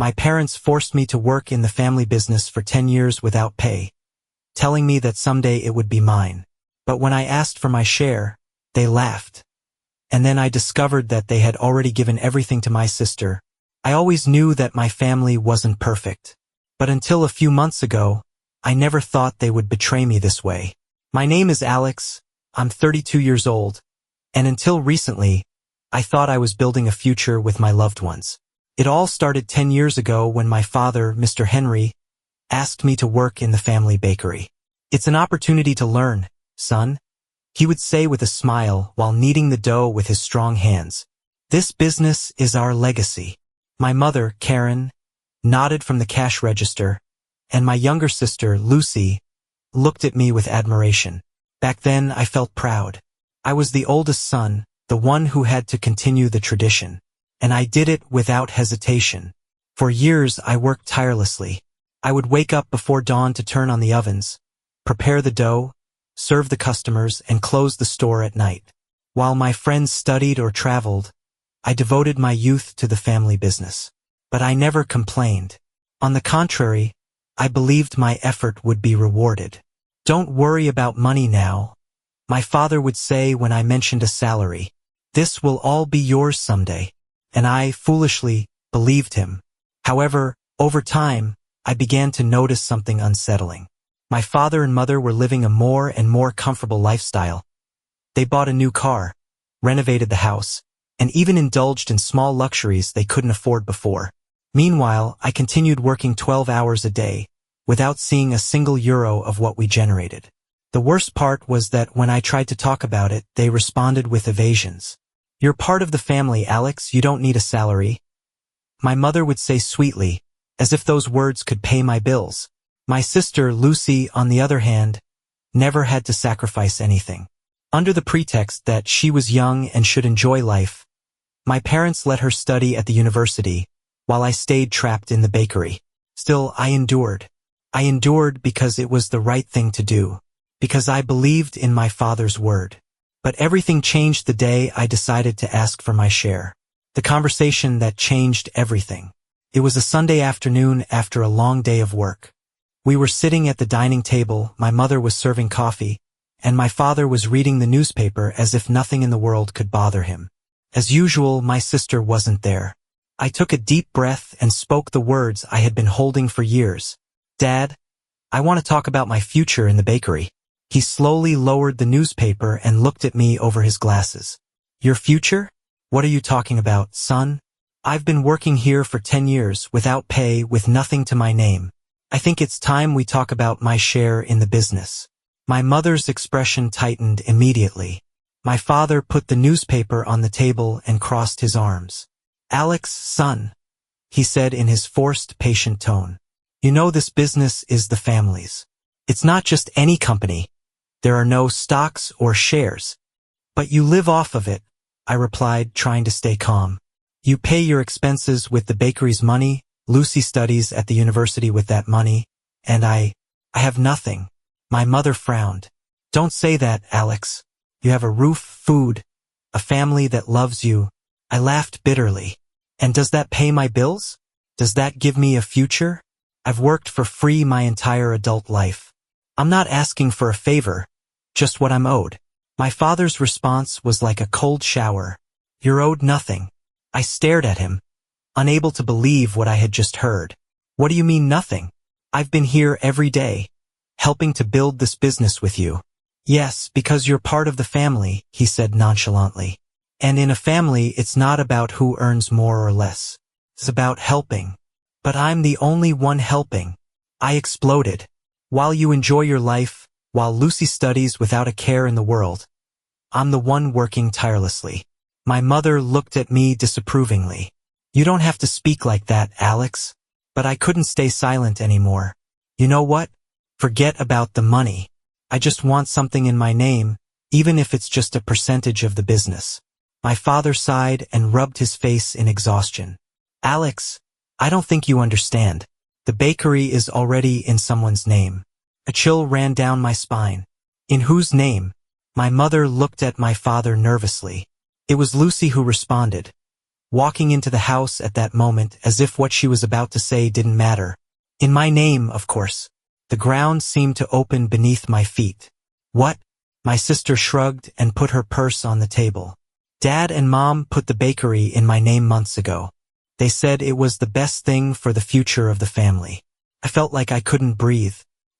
My parents forced me to work in the family business for 10 years without pay, telling me that someday it would be mine. But when I asked for my share, they laughed. And then I discovered that they had already given everything to my sister. I always knew that my family wasn't perfect. But until a few months ago, I never thought they would betray me this way. My name is Alex, I'm 32 years old, and until recently, I thought I was building a future with my loved ones. It all started 10 years ago when my father, Mr. Henry, asked me to work in the family bakery. "It's an opportunity to learn, son," he would say with a smile while kneading the dough with his strong hands. "This business is our legacy." My mother, Karen, nodded from the cash register, and my younger sister, Lucy, looked at me with admiration. Back then, I felt proud. I was the oldest son, the one who had to continue the tradition. And I did it without hesitation. For years, I worked tirelessly. I would wake up before dawn to turn on the ovens, prepare the dough, serve the customers, and close the store at night. While my friends studied or traveled, I devoted my youth to the family business. But I never complained. On the contrary, I believed my effort would be rewarded. "Don't worry about money now," my father would say when I mentioned a salary. "This will all be yours someday." And I, foolishly, believed him. However, over time, I began to notice something unsettling. My father and mother were living a more and more comfortable lifestyle. They bought a new car, renovated the house, and even indulged in small luxuries they couldn't afford before. Meanwhile, I continued working 12 hours a day, without seeing a single euro of what we generated. The worst part was that when I tried to talk about it, they responded with evasions. "You're part of the family, Alex, you don't need a salary," my mother would say sweetly, as if those words could pay my bills. My sister, Lucy, on the other hand, never had to sacrifice anything. Under the pretext that she was young and should enjoy life, my parents let her study at the university, while I stayed trapped in the bakery. Still, I endured. I endured because it was the right thing to do, because I believed in my father's word. But everything changed the day I decided to ask for my share. The conversation that changed everything. It was a Sunday afternoon after a long day of work. We were sitting at the dining table, my mother was serving coffee, and my father was reading the newspaper as if nothing in the world could bother him. As usual, my sister wasn't there. I took a deep breath and spoke the words I had been holding for years. "Dad, I want to talk about my future in the bakery." He slowly lowered the newspaper and looked at me over his glasses. "Your future? What are you talking about, son? I've been working here for 10 years, without pay, with nothing to my name. I think it's time we talk about my share in the business." My mother's expression tightened immediately. My father put the newspaper on the table and crossed his arms. "Alex, son," he said in his forced, patient tone. "You know this business is the family's. It's not just any company. There are no stocks or shares. But you live off of it," I replied, trying to stay calm. "You pay your expenses with the bakery's money, Lucy studies at the university with that money, and I have nothing." My mother frowned. "Don't say that, Alex. You have a roof, food, a family that loves you." I laughed bitterly. "And does that pay my bills? Does that give me a future? I've worked for free my entire adult life. I'm not asking for a favor, just what I'm owed." My father's response was like a cold shower. "You're owed nothing." I stared at him, unable to believe what I had just heard. "What do you mean nothing? I've been here every day, helping to build this business with you." "Yes, because you're part of the family," he said nonchalantly. "And in a family, it's not about who earns more or less. It's about helping." "But I'm the only one helping," I exploded. "While you enjoy your life, while Lucy studies without a care in the world, I'm the one working tirelessly." My mother looked at me disapprovingly. "You don't have to speak like that, Alex." But I couldn't stay silent anymore. "You know what? Forget about the money. I just want something in my name, even if it's just a percentage of the business." My father sighed and rubbed his face in exhaustion. "Alex, I don't think you understand. The bakery is already in someone's name." A chill ran down my spine. "In whose name?" My mother looked at my father nervously. It was Lucy who responded. walking into the house at that moment as if what she was about to say didn't matter. In my name, of course. The ground seemed to open beneath my feet. What? My sister shrugged and put her purse on the table. Dad and Mom put the bakery in my name months ago. They said it was the best thing for the future of the family. I felt like I couldn't breathe.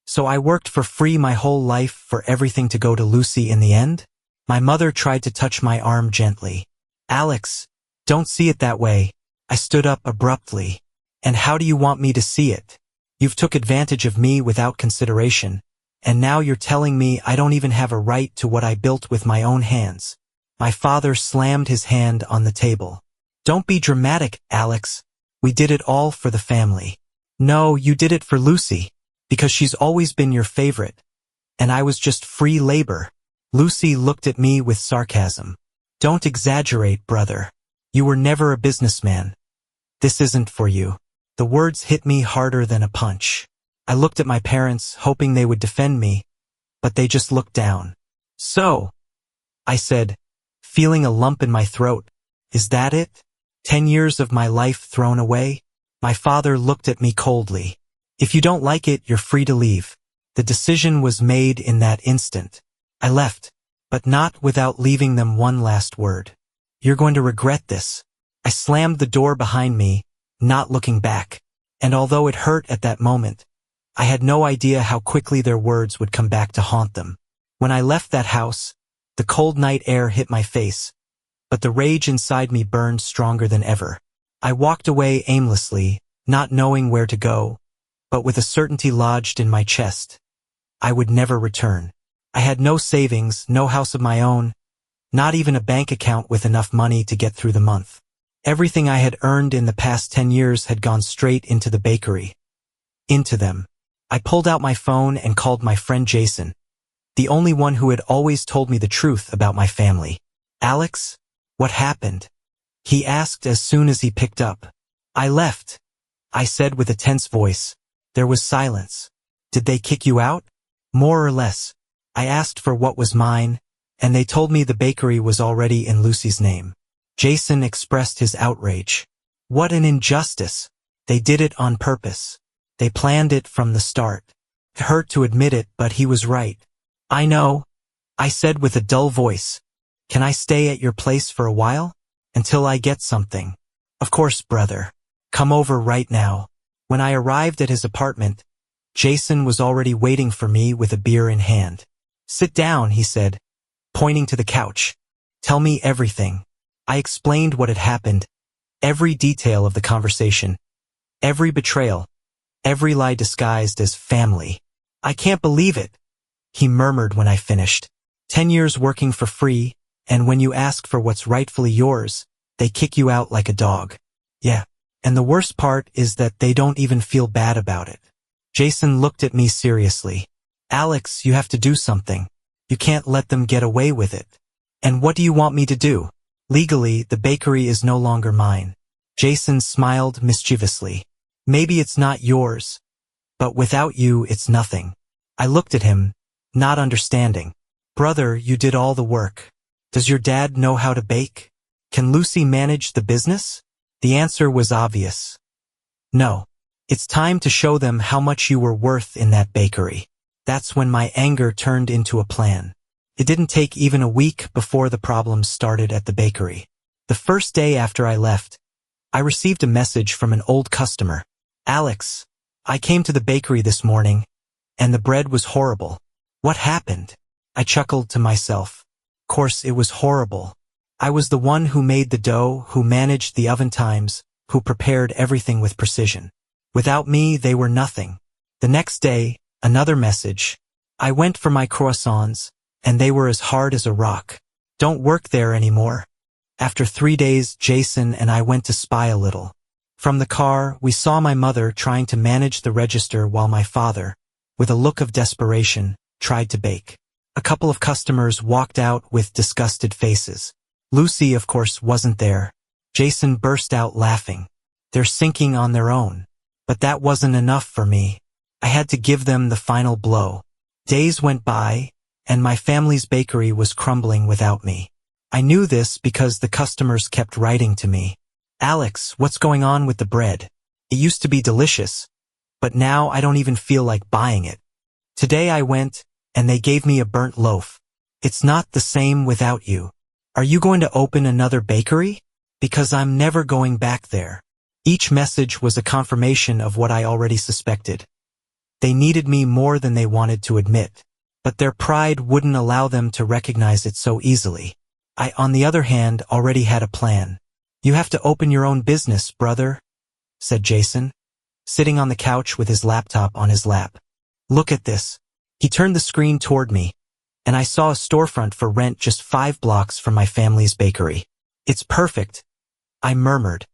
So I worked for free my whole life for everything to go to Lucy in the end? My mother tried to touch my arm gently. Alex, don't see it that way. I stood up abruptly. And how do you want me to see it? You've took advantage of me without consideration. And now you're telling me I don't even have a right to what I built with my own hands. My father slammed his hand on the table. Don't be dramatic, Alex. We did it all for the family. No, you did it for Lucy. Because she's always been your favorite. And I was just free labor. Lucy looked at me with sarcasm. Don't exaggerate, brother. You were never a businessman. This isn't for you. The words hit me harder than a punch. I looked at my parents, hoping they would defend me, but they just looked down. So, I said, feeling a lump in my throat, is that it? 10 years of my life thrown away? My father looked at me coldly. If you don't like it, you're free to leave. The decision was made in that instant. I left, but not without leaving them one last word. You're going to regret this. I slammed the door behind me, not looking back. And although it hurt at that moment, I had no idea how quickly their words would come back to haunt them. When I left that house, the cold night air hit my face, but the rage inside me burned stronger than ever. I walked away aimlessly, not knowing where to go, but with a certainty lodged in my chest. I would never return. I had no savings, no house of my own, not even a bank account with enough money to get through the month. Everything I had earned in the past 10 years had gone straight into the bakery. Into them. I pulled out my phone and called my friend Jason, the only one who had always told me the truth about my family. Alex, what happened? He asked as soon as he picked up. I left, I said with a tense voice. There was silence. Did they kick you out? More or less. I asked for what was mine, and they told me the bakery was already in Lucy's name. Jason expressed his outrage. What an injustice. They did it on purpose. They planned it from the start. It hurt to admit it, but he was right. I know, I said with a dull voice. Can I stay at your place for a while? Until I get something. Of course, brother. Come over right now. When I arrived at his apartment, Jason was already waiting for me with a beer in hand. Sit down, he said, pointing to the couch. Tell me everything. I explained what had happened, every detail of the conversation, every betrayal, every lie disguised as family. I can't believe it, he murmured when I finished. 10 years working for free, and when you ask for what's rightfully yours, they kick you out like a dog. Yeah, and the worst part is that they don't even feel bad about it. Jason looked at me seriously. Alex, you have to do something. You can't let them get away with it. And what do you want me to do? Legally, the bakery is no longer mine. Jason smiled mischievously. Maybe it's not yours, but without you, it's nothing. I looked at him, not understanding. Brother, you did all the work. Does your dad know how to bake? Can Lucy manage the business? The answer was obvious. No. It's time to show them how much you were worth in that bakery. That's when my anger turned into a plan. It didn't take even a week before the problems started at the bakery. The first day after I left, I received a message from an old customer. Alex, I came to the bakery this morning, and the bread was horrible. What happened? I chuckled to myself. Of course, it was horrible. I was the one who made the dough, who managed the oven times, who prepared everything with precision. Without me, they were nothing. The next day, another message. I went for my croissants, and they were as hard as a rock. Don't work there anymore. After 3 days, Jason and I went to spy a little. From the car, we saw my mother trying to manage the register while my father, with a look of desperation, tried to bake. A couple of customers walked out with disgusted faces. Lucy, of course, wasn't there. Jason burst out laughing. They're sinking on their own. But that wasn't enough for me. I had to give them the final blow. Days went by, and my family's bakery was crumbling without me. I knew this because the customers kept writing to me. Alex, what's going on with the bread? It used to be delicious, but now I don't even feel like buying it. Today I went, and they gave me a burnt loaf. It's not the same without you. Are you going to open another bakery? Because I'm never going back there. Each message was a confirmation of what I already suspected. They needed me more than they wanted to admit, but their pride wouldn't allow them to recognize it so easily. I, on the other hand, already had a plan. You have to open your own business, brother, said Jason, sitting on the couch with his laptop on his lap. Look at this. He turned the screen toward me, and I saw a storefront for rent just 5 blocks from my family's bakery. It's perfect, I murmured,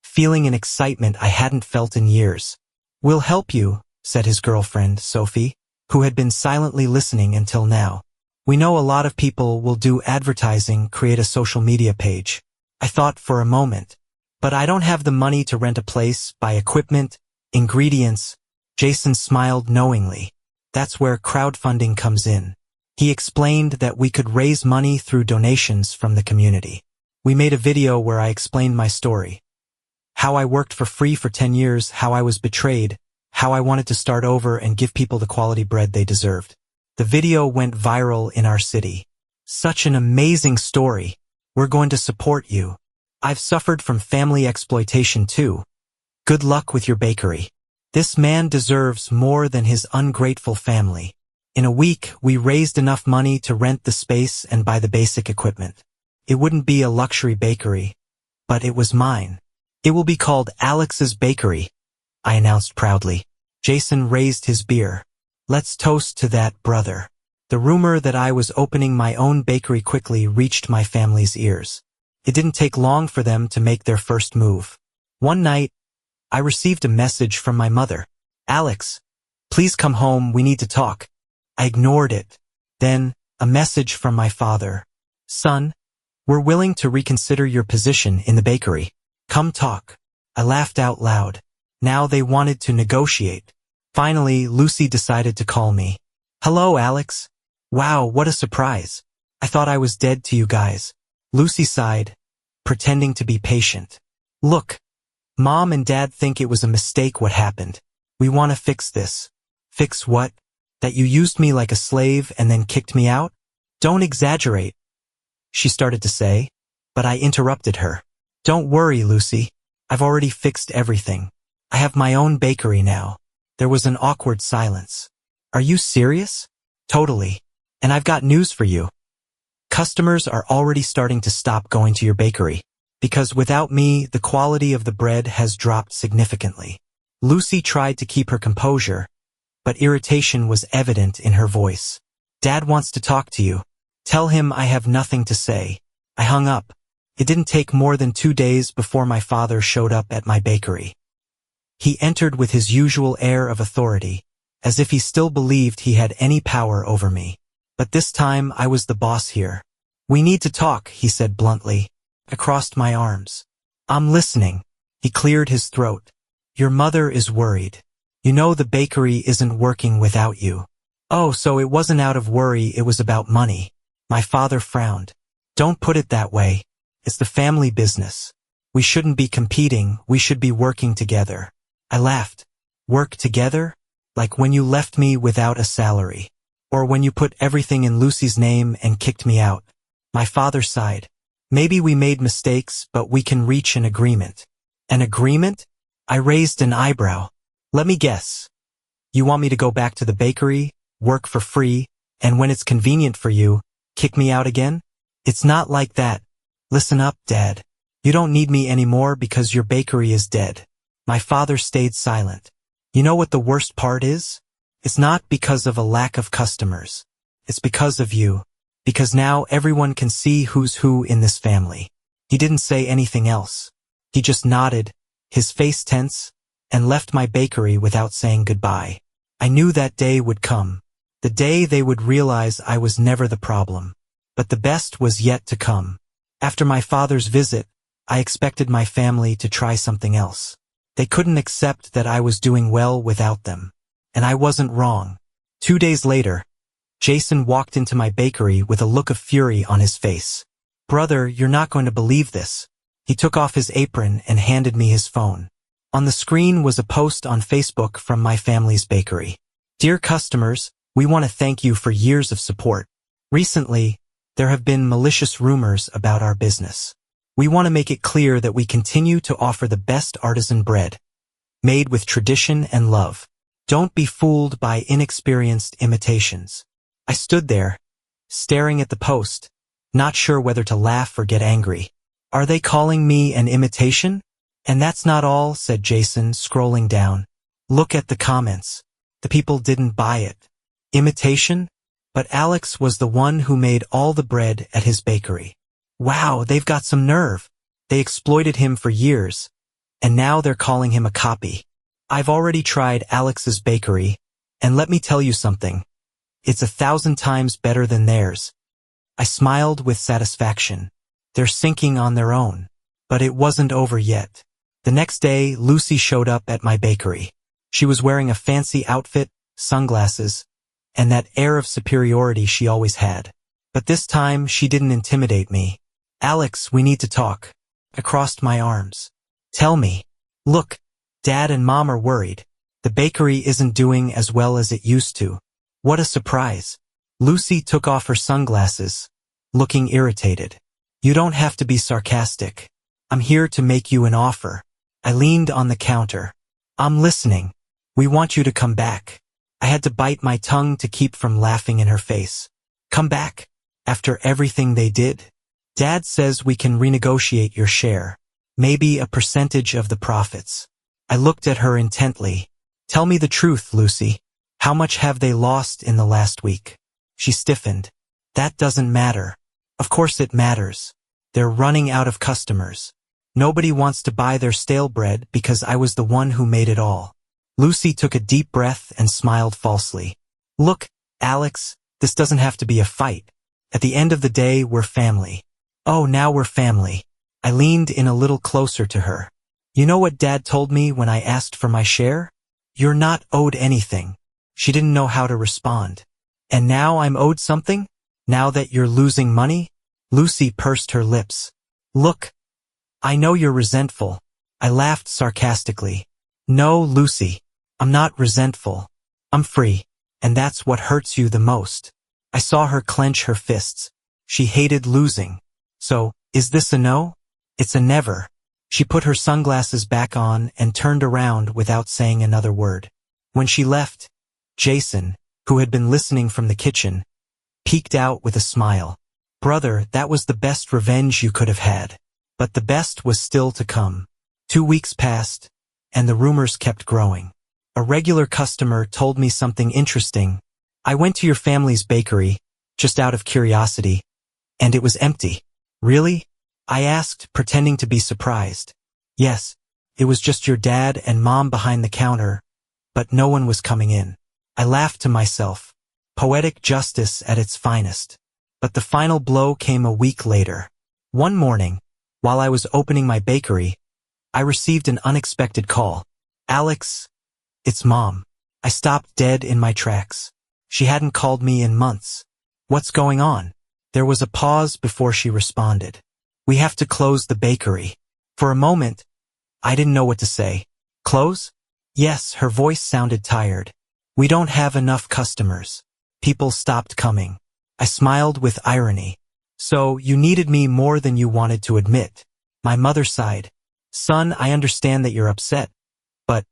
feeling an excitement I hadn't felt in years. We'll help you, said his girlfriend, Sophie, who had been silently listening until now. We know a lot of people will do advertising, create a social media page. I thought for a moment, but I don't have the money to rent a place, buy equipment, ingredients. Jason smiled knowingly. That's where crowdfunding comes in. He explained that we could raise money through donations from the community. We made a video where I explained my story. How I worked for free for 10 years, how I was betrayed, how I wanted to start over and give people the quality bread they deserved. The video went viral in our city. Such an amazing story. We're going to support you. I've suffered from family exploitation too. Good luck with your bakery. This man deserves more than his ungrateful family. In a week, we raised enough money to rent the space and buy the basic equipment. It wouldn't be a luxury bakery, but it was mine. It will be called Alex's Bakery, I announced proudly. Jason raised his beer. Let's toast to that, brother. The rumor that I was opening my own bakery quickly reached my family's ears. It didn't take long for them to make their first move. One night, I received a message from my mother. Alex, please come home, we need to talk. I ignored it. Then, a message from my father. Son, we're willing to reconsider your position in the bakery. Come talk. I laughed out loud. Now they wanted to negotiate. Finally, Lucy decided to call me. Hello, Alex. Wow, what a surprise. I thought I was dead to you guys. Lucy sighed, pretending to be patient. Look, Mom and Dad think it was a mistake what happened. We want to fix this. Fix what? That you used me like a slave and then kicked me out? Don't exaggerate, she started to say, but I interrupted her. Don't worry, Lucy. I've already fixed everything. I have my own bakery now. There was an awkward silence. Are you serious? Totally. And I've got news for you. Customers are already starting to stop going to your bakery, because without me, the quality of the bread has dropped significantly. Lucy tried to keep her composure, but irritation was evident in her voice. Dad wants to talk to you. Tell him I have nothing to say. I hung up. It didn't take more than 2 days before my father showed up at my bakery. He entered with his usual air of authority, as if he still believed he had any power over me. But this time I was the boss here. We need to talk, he said bluntly. I crossed my arms. I'm listening. He cleared his throat. Your mother is worried. You know the bakery isn't working without you. Oh, so it wasn't out of worry, it was about money. My father frowned. Don't put it that way. It's the family business. We shouldn't be competing, we should be working together. I laughed. Work together? Like when you left me without a salary. Or when you put everything in Lucy's name and kicked me out. My father sighed. Maybe we made mistakes, but we can reach an agreement. An agreement? I raised an eyebrow. Let me guess. You want me to go back to the bakery, work for free, and when it's convenient for you, kick me out again? It's not like that. Listen up, Dad. You don't need me anymore because your bakery is dead. My father stayed silent. You know what the worst part is? It's not because of a lack of customers. It's because of you. Because now everyone can see who's who in this family. He didn't say anything else. He just nodded, his face tense, and left my bakery without saying goodbye. I knew that day would come. The day they would realize I was never the problem. But the best was yet to come. After my father's visit, I expected my family to try something else. They couldn't accept that I was doing well without them. And I wasn't wrong. 2 days later, Jason walked into my bakery with a look of fury on his face. Brother, you're not going to believe this. He took off his apron and handed me his phone. On the screen was a post on Facebook from my family's bakery. Dear customers, we want to thank you for years of support. Recently, there have been malicious rumors about our business. We want to make it clear that we continue to offer the best artisan bread, made with tradition and love. Don't be fooled by inexperienced imitations. I stood there, staring at the post, not sure whether to laugh or get angry. Are they calling me an imitation? And that's not all, said Jason, scrolling down. Look at the comments. The people didn't buy it. Imitation? But Alex was the one who made all the bread at his bakery. Wow, they've got some nerve. They exploited him for years, and now they're calling him a copy. I've already tried Alex's bakery, and let me tell you something. It's 1,000 times better than theirs. I smiled with satisfaction. They're sinking on their own. But it wasn't over yet. The next day, Lucy showed up at my bakery. She was wearing a fancy outfit, sunglasses, and that air of superiority she always had. But this time, she didn't intimidate me. Alex, we need to talk. I crossed my arms. Tell me. Look, Dad and Mom are worried. The bakery isn't doing as well as it used to. What a surprise. Lucy took off her sunglasses, looking irritated. You don't have to be sarcastic. I'm here to make you an offer. I leaned on the counter. I'm listening. We want you to come back. I had to bite my tongue to keep from laughing in her face. Come back? After everything they did? Dad says we can renegotiate your share. Maybe a percentage of the profits. I looked at her intently. Tell me the truth, Lucy. How much have they lost in the last week? She stiffened. That doesn't matter. Of course it matters. They're running out of customers. Nobody wants to buy their stale bread because I was the one who made it all. Lucy took a deep breath and smiled falsely. Look, Alex, this doesn't have to be a fight. At the end of the day, we're family. Oh, now we're family. I leaned in a little closer to her. You know what Dad told me when I asked for my share? You're not owed anything. She didn't know how to respond. And now I'm owed something? Now that you're losing money? Lucy pursed her lips. Look, I know you're resentful. I laughed sarcastically. No, Lucy, I'm not resentful. I'm free, and that's what hurts you the most. I saw her clench her fists. She hated losing. So, is this a no? It's a never. She put her sunglasses back on and turned around without saying another word. When she left, Jason, who had been listening from the kitchen, peeked out with a smile. Brother, that was the best revenge you could have had. But the best was still to come. 2 weeks passed, and the rumors kept growing. A regular customer told me something interesting. I went to your family's bakery, just out of curiosity, and it was empty. Really? I asked, pretending to be surprised. Yes, it was just your dad and Mom behind the counter, but no one was coming in. I laughed to myself. Poetic justice at its finest. But the final blow came a week later. One morning, while I was opening my bakery, I received an unexpected call. Alex, it's Mom. I stopped dead in my tracks. She hadn't called me in months. What's going on? There was a pause before she responded. We have to close the bakery. For a moment, I didn't know what to say. Close? Yes, her voice sounded tired. We don't have enough customers. People stopped coming. I smiled with irony. So, you needed me more than you wanted to admit. My mother sighed. Son, I understand that you're upset, but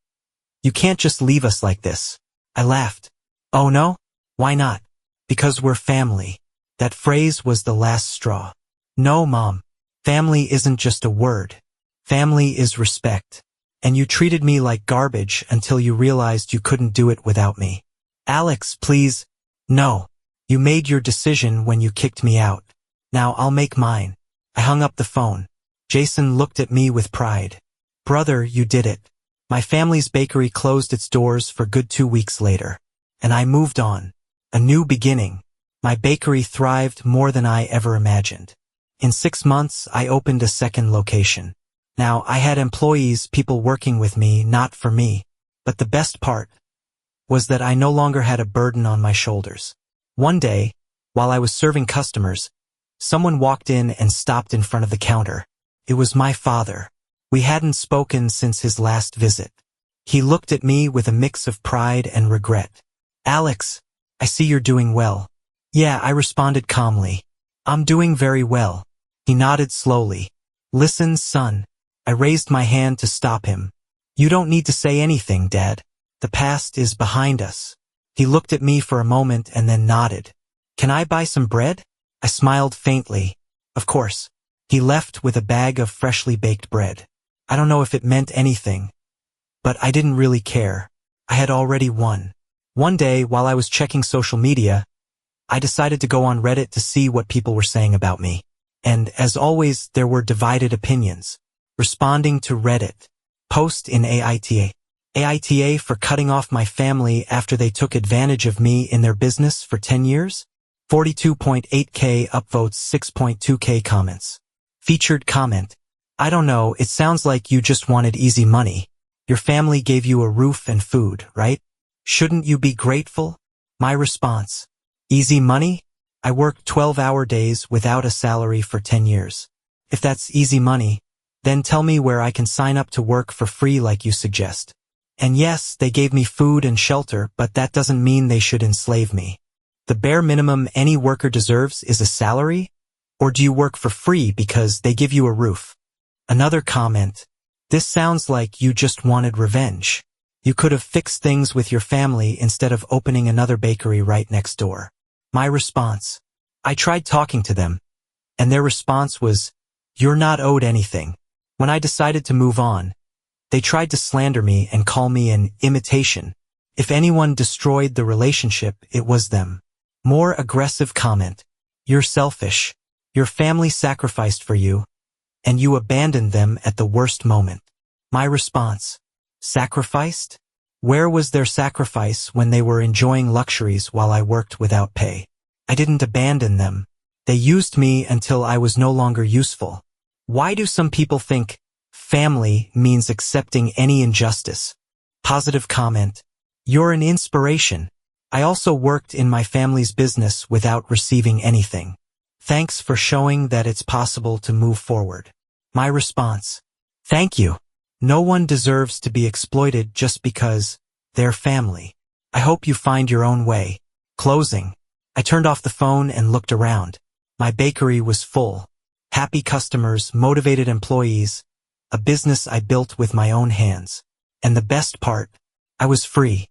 you can't just leave us like this. I laughed. Oh no? Why not? Because we're family. That phrase was the last straw. No, Mom. Family isn't just a word. Family is respect. And you treated me like garbage until you realized you couldn't do it without me. Alex, please. No. You made your decision when you kicked me out. Now I'll make mine. I hung up the phone. Jason looked at me with pride. Brother, you did it. My family's bakery closed its doors for good 2 weeks later. And I moved on. A new beginning. My bakery thrived more than I ever imagined. In 6 months, I opened a second location. Now, I had employees, people working with me, not for me. But the best part was that I no longer had a burden on my shoulders. One day, while I was serving customers, someone walked in and stopped in front of the counter. It was my father. We hadn't spoken since his last visit. He looked at me with a mix of pride and regret. "Alex, I see you're doing well." "Yeah," I responded calmly. "I'm doing very well." He nodded slowly. "Listen, son." I raised my hand to stop him. "You don't need to say anything, Dad. The past is behind us." He looked at me for a moment and then nodded. "Can I buy some bread?" I smiled faintly. "Of course." He left with a bag of freshly baked bread. I don't know if it meant anything, but I didn't really care. I had already won. One day, while I was checking social media, I decided to go on Reddit to see what people were saying about me. And, as always, there were divided opinions. Responding to Reddit. Post in AITA. AITA for cutting off my family after they took advantage of me in their business for 10 years? 42.8K upvotes, 6.2K comments. Featured comment. "I don't know, it sounds like you just wanted easy money. Your family gave you a roof and food, right? Shouldn't you be grateful?" My response. Easy money? I worked 12-hour days without a salary for 10 years. If that's easy money, then tell me where I can sign up to work for free like you suggest. And yes, they gave me food and shelter, but that doesn't mean they should enslave me. The bare minimum any worker deserves is a salary? Or do you work for free because they give you a roof? Another comment. This sounds like you just wanted revenge. You could have fixed things with your family instead of opening another bakery right next door. My response. I tried talking to them, and their response was, "You're not owed anything." When I decided to move on, they tried to slander me and call me an imitation. If anyone destroyed the relationship, it was them. More aggressive comment. You're selfish. Your family sacrificed for you, and you abandoned them at the worst moment. My response. Sacrificed? Where was their sacrifice when they were enjoying luxuries while I worked without pay? I didn't abandon them. They used me until I was no longer useful. Why do some people think family means accepting any injustice? Positive comment. You're an inspiration. I also worked in my family's business without receiving anything. Thanks for showing that it's possible to move forward. My response. Thank you. No one deserves to be exploited just because they're family. I hope you find your own way. Closing. I turned off the phone and looked around. My bakery was full. Happy customers, motivated employees, a business I built with my own hands. And the best part, I was free.